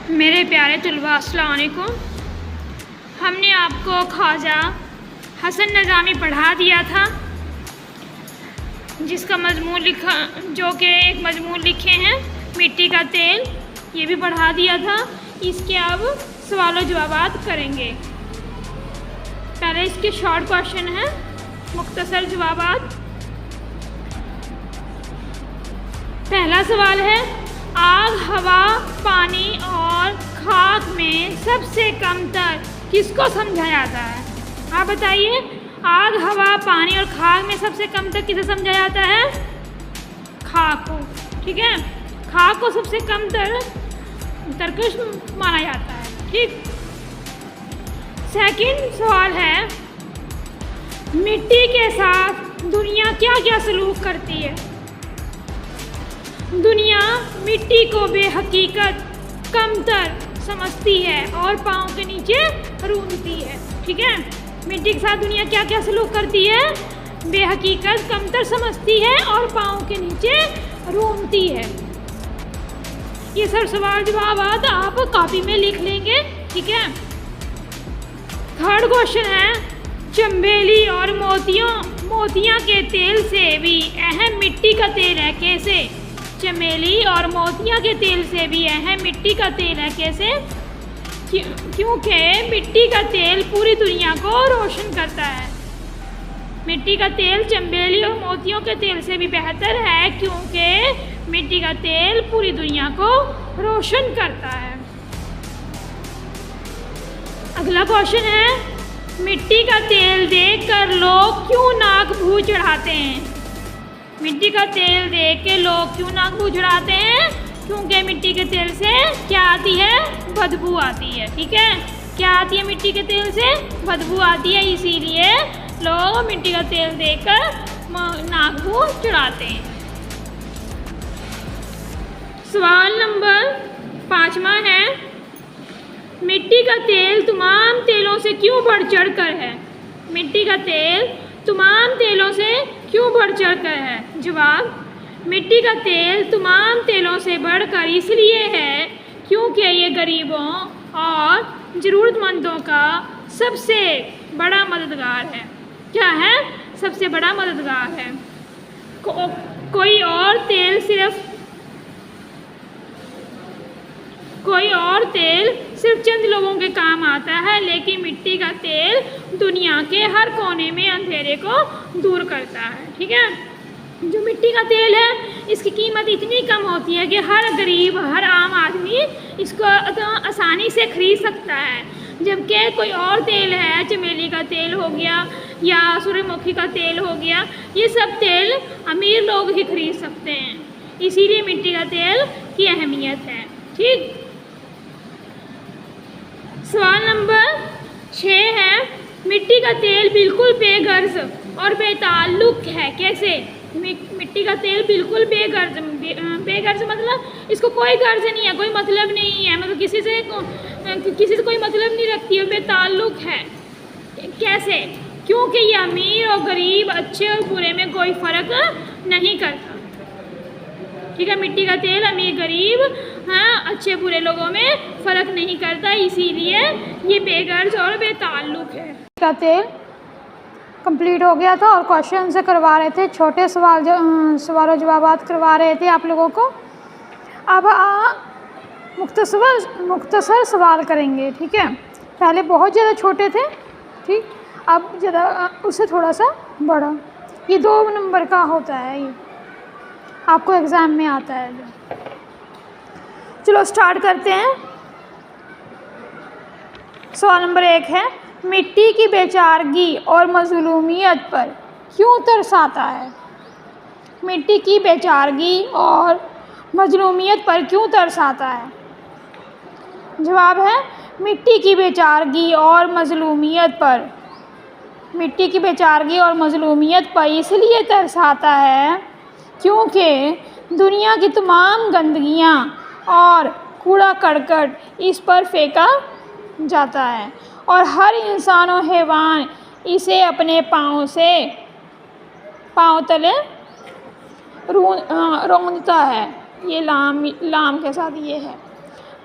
میرے پیارے طلباء السلام علیکم۔ ہم نے آپ کو خواجہ حسن نظامی پڑھا دیا تھا، جس کا مضمون جو کہ ایک مضمون لکھے ہیں مٹی کا تیل، یہ بھی پڑھا دیا تھا۔ اس کے اب سوال و جوابات کریں گے۔ پہلے اس کے شارٹ کوشچن ہیں، مختصر جوابات۔ پہلا سوال ہے، آگ، ہوا، پانی اور خاک میں سب سے کم تر کس کو سمجھا جاتا ہے؟ آپ بتائیے، آگ، ہوا، پانی اور خاک میں سب سے کم تر کسے سمجھا جاتا ہے؟ خاک کو، ٹھیک ہے؟ خاک کو سب سے کم ترکش مانا جاتا ہے، ٹھیک۔ سیکنڈ سوال ہے، مٹی کے ساتھ دنیا کیا کیا سلوک کرتی ہے؟ دنیا مٹی کو بے حقیقت کمتر سمجھتی ہے اور پاؤں کے نیچے رونتی ہے، ٹھیک ہے؟ مٹی کے ساتھ دنیا کیا کیا سلوک کرتی ہے؟ بے حقیقت کمتر سمجھتی ہے اور پاؤں کے نیچے رونتی ہے۔ یہ سب سوال جوابات آپ کاپی میں لکھ لیں گے، ٹھیک ہے؟ تھرڈ کوشچن ہے، چنبیلی اور موتیاں کے تیل سے بھی اہم مٹی کا تیل ہے، کیسے؟ چمیلی اور موتیاں کے تیل سے بھی اہم مٹی کا تیل ہے، کیسے؟ کیونکہ مٹی کا تیل پوری دنیا کو روشن کرتا ہے۔ مٹی کا تیل چنبیلی اور موتیوں کے تیل سے بھی بہتر ہے، کیونکہ مٹی کا تیل پوری دنیا کو روشن کرتا ہے۔ اگلا کوشچن ہے، مٹی کا تیل دیکھ کر لوگ کیوں ناک بھو چڑھاتے ہیں؟ مٹی کا تیل دیکھ کے لوگ کیوں ناک بھو چڑھاتے ہیں؟ کیونکہ مٹی کے تیل سے کیا آتی ہے؟ بدبو آتی ہے، ٹھیک ہے؟ کیا آتی ہے مٹی کے تیل سے؟ بدبو آتی ہے، اسی لیے لوگ مٹی کا تیل دیکھ کر ناک بھو چڑھاتے ہیں۔ سوال نمبر 5واں ہے، مٹی کا تیل تمام تیلوں سے کیوں بڑھ چڑھ کر ہے؟ مٹی کا تیل تمام تیلوں سے کیوں بڑھ چڑھ کر ہے؟ جواب، مٹی کا تیل تمام تیلوں سے بڑھ کر اس لیے ہے کیونکہ یہ غریبوں اور ضرورت مندوں کا سب سے بڑا مددگار ہے۔ کیا ہے؟ سب سے بڑا مددگار ہے۔ کوئی اور تیل صرف چند لوگوں کے کام آتا ہے، لیکن مٹی کا تیل دنیا کے ہر کونے میں اندھیرے کو دور کرتا ہے، ٹھیک ہے؟ جو مٹی کا تیل ہے، اس کی قیمت اتنی کم ہوتی ہے کہ ہر غریب، ہر عام آدمی اس کو آسانی سے خرید سکتا ہے، جبکہ کوئی اور تیل ہے، چمیلی کا تیل ہو گیا یا سورج مکھی کا تیل ہو گیا، یہ سب تیل امیر لوگ ہی خرید سکتے ہیں، اسی لیے مٹی کا تیل کی اہمیت ہے، ٹھیک۔ سوال نمبر 6 ہے، مٹی کا تیل بالکل بے غرض اور بے تعلق ہے، کیسے؟ مٹی کا تیل بالکل بے غرض مطلب اس کو کوئی غرض نہیں ہے، کوئی مطلب نہیں ہے، مطلب کسی سے کوئی مطلب نہیں رکھتی ہے، بے تعلق ہے، کیسے؟ کیونکہ یہ امیر اور غریب، اچھے اور برے میں کوئی فرق نہیں کرتا، ٹھیک ہے؟ مٹی کا تیل امیر غریب، اچھے برے لوگوں میں فرق نہیں کرتا، اسی لیے یہ بے غرض اور بے تعلق ہے۔ کا تیل کمپلیٹ ہو گیا تھا اور کوشچن سے کروا رہے تھے، چھوٹے سوال و جوابات کروا رہے تھے آپ لوگوں کو۔ اب مختصر سوال کریں گے، ٹھیک ہے؟ پہلے بہت زیادہ چھوٹے تھے، ٹھیک، اب زیادہ اس سے تھوڑا سا بڑا، یہ 2 نمبر کا ہوتا ہے، یہ آپ کو ایگزام میں آتا ہے۔ چلو سٹارٹ کرتے ہیں۔ سوال نمبر 1 ہے، مٹی کی بیچارگی اور مظلومیت پر کیوں ترساتا ہے؟ مٹی کی بیچارگی اور مظلومیت پر کیوں ترساتا ہے؟ جواب ہے، مٹی کی بیچارگی اور مظلومیت پر اس لیے ترساتا ہے کیونکہ دنیا کی تمام گندگیاں اور کوڑا کرکٹ اس پر پھینکا جاتا ہے اور ہر انسان و حیوان اسے اپنے پاؤں تلے روندتا ہے۔ یہ لام کے ساتھ یہ ہے۔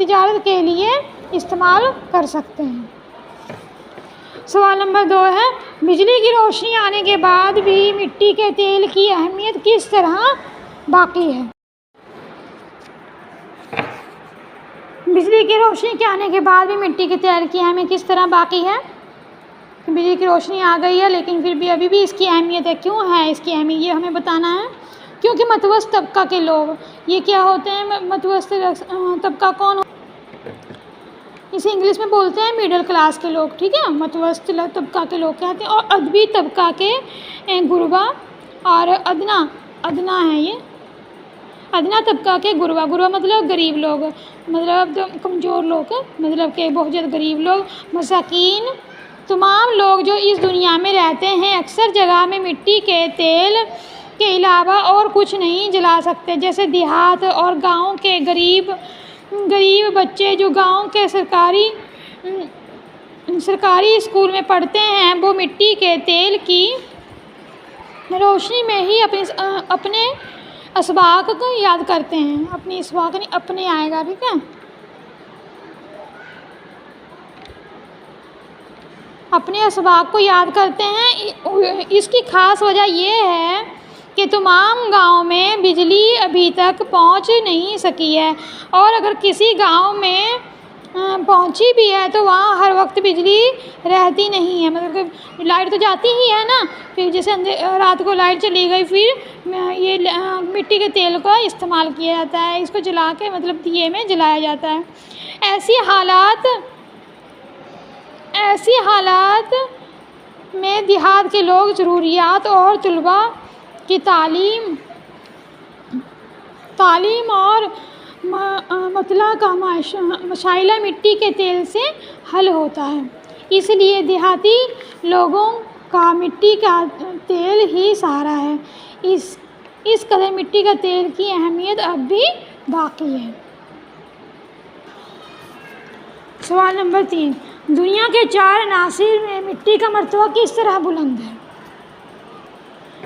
تجارت کے لیے استعمال کر سکتے ہیں۔ سوال نمبر 2 ہے، بجلی کی روشنی آنے کے بعد بھی مٹی کے تیل کی اہمیت کس طرح باقی ہے؟ بجلی کی روشنی کے آنے کے بعد بھی مٹی کے تیل کی اہمیت کس طرح باقی ہے؟ بجلی کی روشنی آ گئی ہے لیکن پھر بھی ابھی بھی اس کی اہمیت ہے۔ کیوں ہے اس کی اہمیت، یہ ہمیں بتانا ہے۔ کیونکہ متوسط طبقہ کے لوگ، یہ کیا ہوتے ہیں متوسط طبقہ کون ہوتے ہیں؟ اسے انگلش میں بولتے ہیں مڈل کلاس کے لوگ، ٹھیک ہے، متوسط طبقہ کے لوگ کہتے ہیں۔ اور ادبی طبقہ کے غربا اور ادنا ہے، یہ ادنا طبقہ کے غربا مطلب غریب لوگ، مطلب کمزور لوگ، مطلب کہ بہت زیادہ غریب لوگ، مساکین، تمام لوگ جو اس دنیا میں رہتے ہیں اکثر جگہ میں مٹی کے تیل کے علاوہ اور کچھ نہیں جلا سکتے۔ جیسے دیہات اور گاؤں کے غریب بچے جو گاؤں کے سرکاری اسکول میں پڑھتے ہیں وہ مٹی کے تیل کی روشنی میں ہی اپنے اسباق کو یاد کرتے ہیں۔ اپنی اسباق نہیں، اپنے آئے گا، ٹھیک ہے، اپنے اسباق کو یاد کرتے ہیں۔ اس کی خاص وجہ یہ ہے کہ تمام گاؤں میں بجلی ابھی تک پہنچ نہیں سکی ہے، اور اگر کسی گاؤں میں پہنچی بھی ہے تو وہاں ہر وقت بجلی رہتی نہیں ہے، مطلب کہ لائٹ تو جاتی ہی ہے نا، پھر جیسے رات کو لائٹ چلی گئی پھر یہ مٹی کے تیل کا استعمال کیا جاتا ہے، اس کو جلا کے مطلب دیے میں جلایا جاتا ہے۔ ایسی حالات میں دیہات کے لوگ ضروریات اور طلباء کی تعلیم اور مطلع کا مسئلہ مٹی کے تیل سے حل ہوتا ہے۔ اس لیے دیہاتی لوگوں کا مٹی کا تیل ہی سہارا ہے۔ اس قدر مٹی کا تیل کی اہمیت اب بھی باقی ہے۔ سوال نمبر 3، دنیا کے 4 عناصر میں مٹی کا مرتبہ کس طرح بلند ہے؟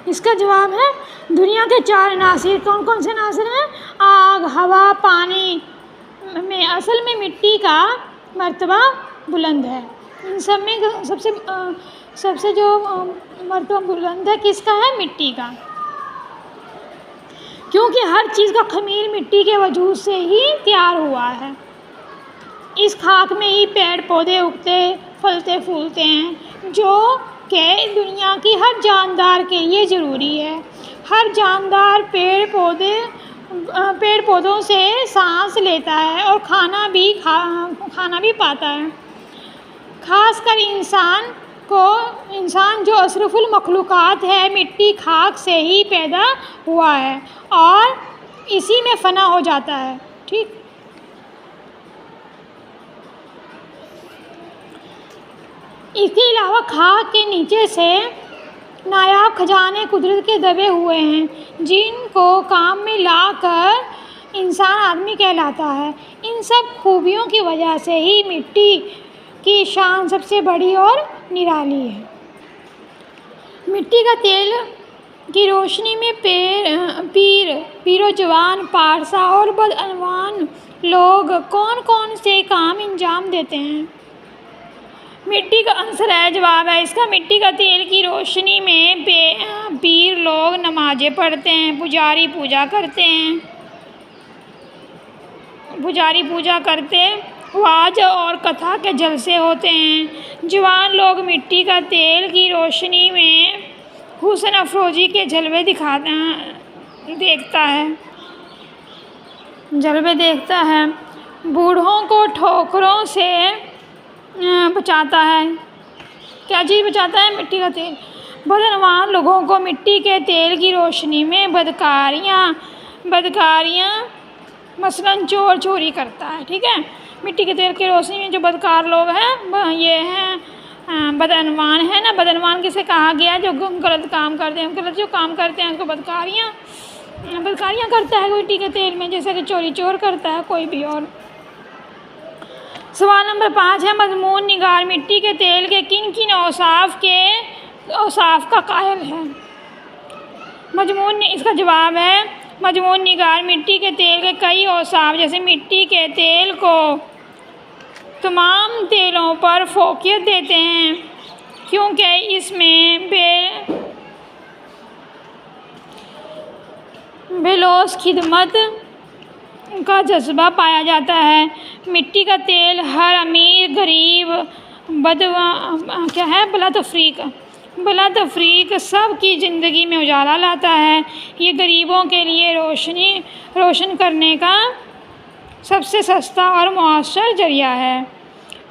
اس کا جواب ہے دنیا کے 4 عناصر کون کون سے عناصر ہیں؟ آگ، ہوا، پانی میں اصل میں مٹی کا مرتبہ بلند ہے۔ ان سب میں سب سے جو مرتبہ بلند ہے کس کا ہے؟ مٹی کا، کیونکہ ہر چیز کا خمیر مٹی کے وجود سے ہی تیار ہوا ہے۔ اس خاک میں ہی پیڑ پودے اگتے پھلتے پھولتے ہیں، جو کہ دنیا کی ہر جاندار کے لیے ضروری ہے۔ ہر جاندار پیڑ پودوں سے سانس لیتا ہے اور کھانا بھی پاتا ہے۔ خاص کر انسان جو اشرف المخلوقات ہے، مٹی خاک سے ہی پیدا ہوا ہے اور اسی میں فنا ہو جاتا ہے، ٹھیک۔ اس کے علاوہ خاک کے نیچے سے نایاب خزانے قدرت کے دبے ہوئے ہیں، جن کو کام میں لا کر انسان آدمی کہلاتا ہے۔ ان سب خوبیوں کی وجہ سے ہی مٹی کی شان سب سے بڑی اور نرالی ہے۔ مٹی کا تیل کی روشنی میں پیر و جوان، پارسا اور بدعنوان لوگ کون سے کام انجام دیتے ہیں؟ مٹی کا عنصر ہے، جواب ہے اس کا مٹی کا تیل کی روشنی میں پیر لوگ نمازیں پڑھتے ہیں، پجاری پوجا کرتے واج اور کتھا کے جلسے ہوتے ہیں۔ جوان لوگ مٹی کا تیل کی روشنی میں حسن افروزی کے جلوے دیکھتا ہے، بوڑھوں کو ٹھوکروں سے بچاتا ہے۔ کیا چیز بچاتا ہے؟ مٹی کا تیل۔ بدعنوان لوگوں کو مٹی کے تیل کی روشنی میں بدکاریاں مثلاً چوری کرتا ہے، ٹھیک ہے۔ مٹی کے تیل کی روشنی میں جو بدکار لوگ ہیں یہ ہیں بدعنوان ہے نا۔ بدعنوان کسے کہا گیا؟ جو غلط کام کرتے ہیں، غلط جو کام کرتے ہیں ان کو بدکاریاں کرتا ہے مٹی کے تیل میں، جیسے کہ چور کرتا ہے کوئی بھی اور۔ سوال نمبر 5 ہے، مضمون نگار مٹی کے تیل کے کن اوصاف کا قائل ہے؟ اس کا جواب ہے مضمون نگار مٹی کے تیل کے کئی اوصاف جیسے مٹی کے تیل کو تمام تیلوں پر فوقیت دیتے ہیں کیونکہ اس میں بےلوث خدمت کا جذبہ پایا جاتا ہے۔ مٹی کا تیل ہر امیر غریب بلا تفریق سب کی زندگی میں اجالا لاتا ہے۔ یہ غریبوں کے لیے روشن کرنے کا سب سے سستا اور مؤثر ذریعہ ہے۔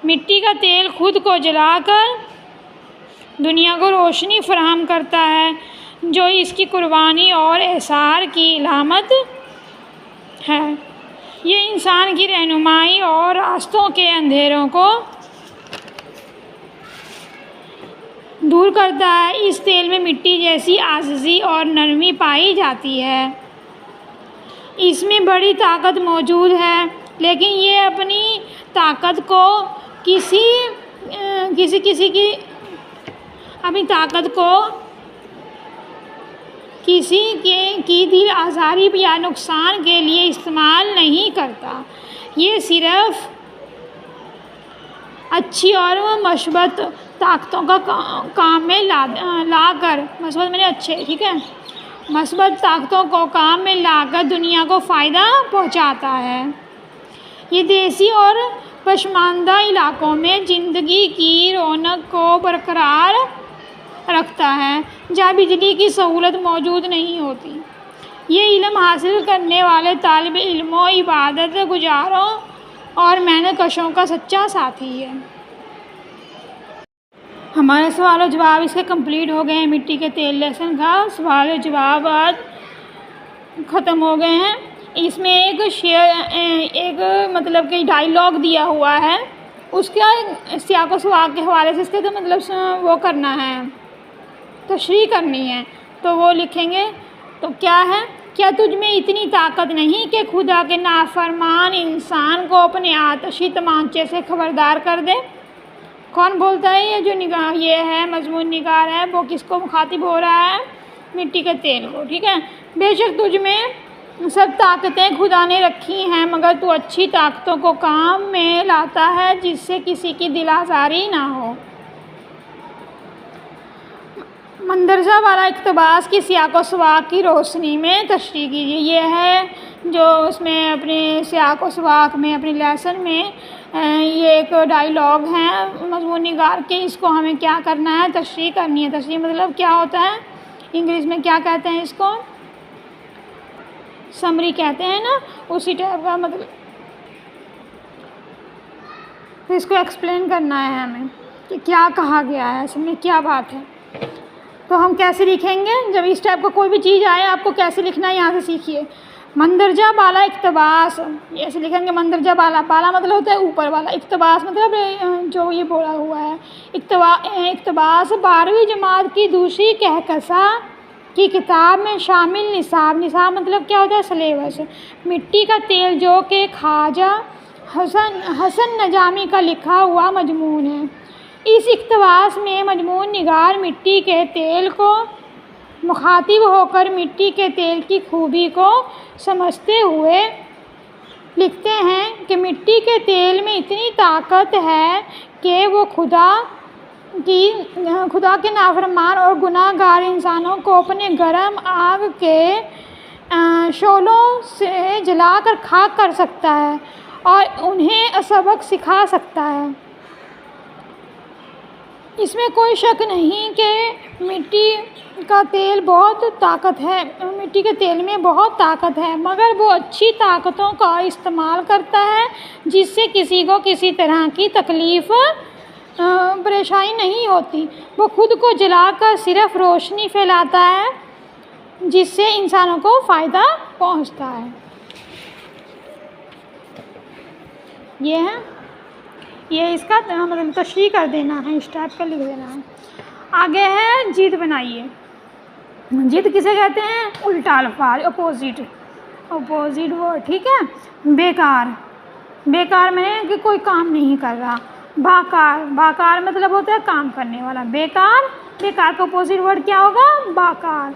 مٹی کا تیل خود کو جلا کر دنیا کو روشنی فراہم کرتا ہے جو اس کی قربانی اور ایثار کی علامت ہے۔ یہ انسان کی رہنمائی اور راستوں کے اندھیروں کو دور کرتا ہے۔ اس تیل میں مٹی جیسی عاجزی اور نرمی پائی جاتی ہے۔ اس میں بڑی طاقت موجود ہے لیکن یہ اپنی طاقت کو کسی کی دل آزاری یا نقصان کے لیے استعمال نہیں کرتا۔ یہ صرف اچھی اور مثبت طاقتوں کا کام میں لا کر مثبت طاقتوں کو کام میں لا کر دنیا کو فائدہ پہنچاتا ہے۔ یہ دیسی اور پسماندہ علاقوں میں زندگی کی رونق کو برقرار رکھتا ہے جہاں بجلی کی سہولت موجود نہیں ہوتی۔ یہ علم حاصل کرنے والے طالب علموں، عبادت گزاروں اور محنت کشوں کا سچا ساتھی ہے۔ ہمارے سوال و جواب اس کے کمپلیٹ ہو گئے ہیں۔ مٹی کے تیل لیسن کا سوال و جواب ختم ہو گئے ہیں۔ اس میں ایک مطلب کہ ڈائیلاگ دیا ہوا ہے، اس کا سیاق و سباق کے حوالے سے اس کے تو مطلب وہ کرنا ہے، تشریح کرنی ہے، تو وہ لکھیں گے۔ تو کیا ہے؟ کیا تجھ میں اتنی طاقت نہیں کہ خدا کے نافرمان انسان کو اپنے آتشی تمانچے سے خبردار کر دے؟ کون بولتا ہے؟ یہ جو یہ ہے مضمون نگار ہے، وہ کس کو مخاطب ہو رہا ہے؟ مٹی کے تیل کو، ٹھیک ہے۔ بے شک تجھ میں سب طاقتیں خدا نے رکھی ہیں مگر تو اچھی طاقتوں کو کام میں لاتا ہے جس سے کسی کی دل آزاری نہ ہو۔ مندرجہ بالا اقتباس کی سیاق و سباق کی روشنی میں تشریح کیجیے۔ یہ ہے جو اس میں اپنے سیاق و سباق میں اپنے لیسن میں یہ ایک ڈائیلاگ ہے مضمون نگار کے، اس کو ہمیں کیا کرنا ہے؟ تشریح کرنی ہے۔ تشریح مطلب کیا ہوتا ہے؟ انگلش میں کیا کہتے ہیں اس کو؟ سمری کہتے ہیں نا، اسی ٹائپ کا مطلب اس کو ایکسپلین کرنا ہے ہمیں کہ کیا کہا گیا ہے، اس میں کیا بات ہے۔ تو ہم کیسے لکھیں گے؟ جب اس ٹائپ کا کوئی بھی چیز آئے آپ کو کیسے لکھنا ہے یہاں سے سیکھیے۔ مندرجہ بالا اقتباس، ایسے لکھیں گے مندرجہ بالا، بالا مطلب ہوتا ہے اوپر والا، اقتباس مطلب جو یہ بولا ہوا ہے۔ اقتباس 12ویں جماعت کی دوسری کہکشاں کی کتاب میں شامل نصاب مطلب کیا ہوتا ہے؟ سلیبس، مٹی کا تیل جو کہ خواجہ حسن نجامی کا لکھا ہوا مضمون ہے۔ اس اقتباس میں مضمون نگار مٹی کے تیل کو مخاطب ہو کر مٹی کے تیل کی خوبی کو سمجھتے ہوئے لکھتے ہیں کہ مٹی کے تیل میں اتنی طاقت ہے کہ وہ خدا کے نافرمان اور گناہ گار انسانوں کو اپنے گرم آگ کے شعلوں سے جلا کر خاک کر سکتا ہے اور انہیں سبق سکھا سکتا ہے۔ اس میں کوئی شک نہیں کہ مٹی کا تیل بہت طاقت ہے، مٹی کے تیل میں بہت طاقت ہے مگر وہ اچھی طاقتوں کا استعمال کرتا ہے جس سے کسی کو کسی طرح کی تکلیف پریشانی نہیں ہوتی۔ وہ خود کو جلا کر صرف روشنی پھیلاتا ہے جس سے انسانوں کو فائدہ پہنچتا ہے۔ یہ ہے، یہ اس کا مطلب تشریح کر دینا ہے، اس ٹائپ کا لکھ دینا ہے۔ آگے ہے ضد بنائیے۔ ضد کسے کہتے ہیں؟ الٹا الفاظ، اپوزٹ ورڈ، ٹھیک ہے۔ بیکار میں کہ کوئی کام نہیں کر رہا۔ باکار مطلب ہوتا ہے کام کرنے والا۔ بیکار کا اپوزٹ ورڈ کیا ہوگا؟ باکار۔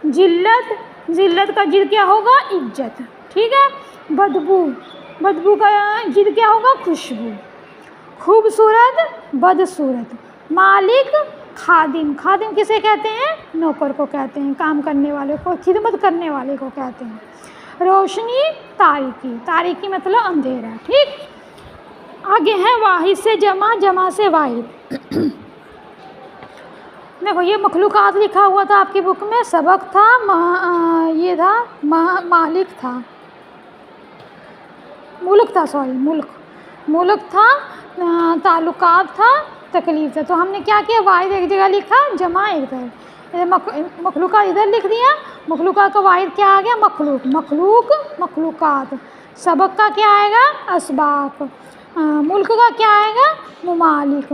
ذلت ذلت کا ضد کیا ہوگا؟ عزت، ٹھیک ہے. بدبو، بدبو کا ضد کیا ہوگا؟ خوشبو. خوبصورت، بدصورت. مالک، خادم. خادم کسے کہتے ہیں؟ نوکر کو کہتے ہیں، کام کرنے والے کو، خدمت کرنے والے کو کہتے ہیں. روشنی، تاریکی. تاریکی مطلب اندھیرا، ٹھیک. آگے ہے واحد سے جمع، جمع سے واحد. دیکھو یہ مخلوقات لکھا ہوا تھا آپ کی بک میں، سبق تھا، یہ تھا مالک تھا، ملک تھا، سوری ملک تھا، تعلقات تھا، تکلیف تھا. تو ہم نے کیا کیا؟ واحد ایک جگہ لکھا، جمع ایک طرف. مخلوقات ادھر لکھ دیا. مخلوقات کا واحد کیا آ گیا؟ مخلوق. مخلوق، مخلوقات. سبق کا کیا آئے گا؟ اسباق. ملک کا کیا آئے گا؟ ممالک.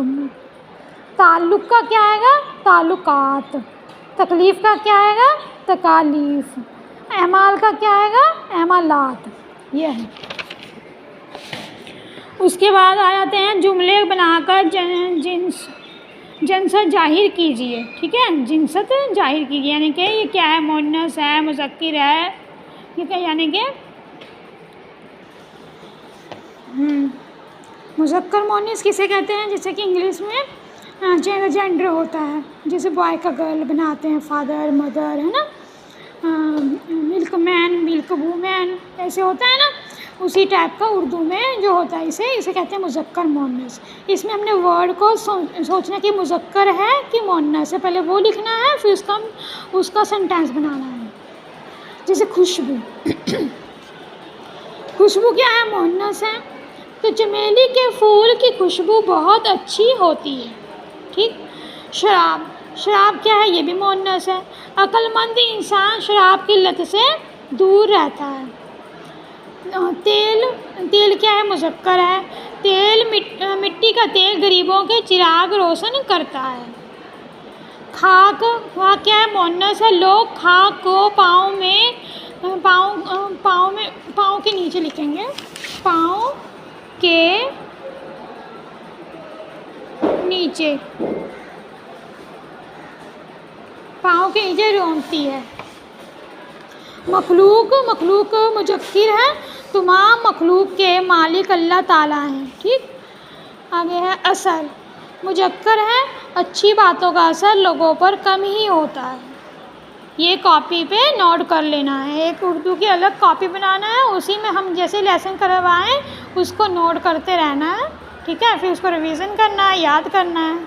تعلق کا کیا آئے گا؟ تعلقات. تکلیف کا کیا آئے گا؟ تکالیف. اعمال کا کیا آئے گا؟ اعمالات. یہ ہے. اس کے بعد آ جاتے ہیں جملے بنا کر جنست ظاہر کیجیے، ٹھیک ہے. جنست ظاہر کیجیے یعنی کہ یہ کیا ہے؟ مؤنث ہے، مذکر ہے، ٹھیک ہے. یعنی کہ مذکر مؤنث کسے کہتے ہیں؟ جیسے کہ انگلش میں جینڈر ہوتا ہے، جیسے بوائے کا گرل بناتے ہیں، فادر مدر، ہے نا. ملک مین، ملک وومین، ایسے ہوتا ہے نا. اسی ٹائپ کا اردو میں جو ہوتا ہے اسے کہتے ہیں مذکر مؤنث. اس میں ہم نے ورڈ کو سوچنا کہ مذکر ہے کہ مؤنث ہے، پہلے وہ لکھنا ہے، پھر اس کا سینٹینس بنانا ہے. جیسے خوشبو. خوشبو کیا ہے؟ مؤنث ہے. تو چمیلی کے پھول کی خوشبو بہت اچھی ہوتی ہے، ٹھیک. شراب. شراب کیا ہے؟ یہ بھی مؤنث ہے. عقل مند انسان شراب کی لت سے دور رہتا ہے. تیل. تیل کیا ہے؟ مذکر ہے. تیل، مٹی کا تیل غریبوں کے چراغ روشن کرتا ہے. خاک. خاک کیا ہے؟ مؤنث ہے. لوگ خاک کو پاؤں کے نیچے لکھیں گے، پاؤں کے نیچے، پاؤں کے نیچے رونگتی ہے. مخلوق. مخلوق مذکر ہے. تمام مخلوق کے مالک اللہ تعالیٰ ہیں، ٹھیک. آگے ہے اثر. مذکر ہے. اچھی باتوں کا اثر لوگوں پر کم ہی ہوتا ہے. یہ کاپی پہ نوٹ کر لینا ہے. ایک اردو کی الگ کاپی بنانا ہے، اسی میں ہم جیسے لیسن کروائیں اس کو نوٹ کرتے رہنا ہے، ٹھیک ہے. پھر اس کو ریویژن کرنا ہے، یاد کرنا ہے.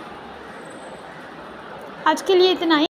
آج کے لیے اتنا ہی.